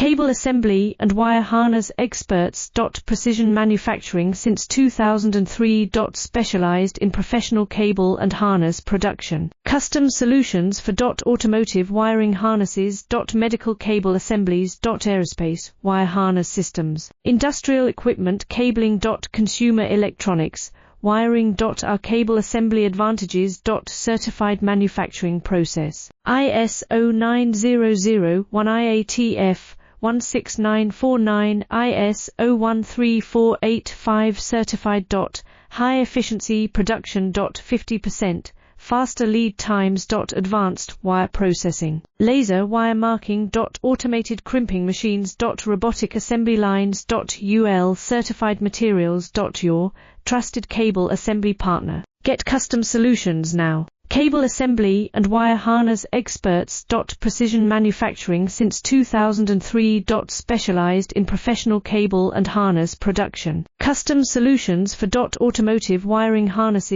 Cable assembly and wire harness experts. Precision manufacturing since 2003. Specialized in professional cable and harness production. Custom solutions for automotive wiring harnesses. Medical cable assemblies. Aerospace wire harness systems. Industrial equipment cabling. Consumer electronics wiring. Our cable assembly advantages. Certified manufacturing process. ISO 9001 IATF 16949 ISO 13485 certified. High efficiency production. 50% faster lead times. Advanced wire processing. Laser wire marking. Automated crimping machines. Robotic assembly lines. UL certified materials. Your trusted cable assembly partner. Get custom solutions now. Cable assembly and wire harness experts. Precision manufacturing since 2003. Specialized in professional cable and harness production. Custom solutions for automotive wiring harnesses.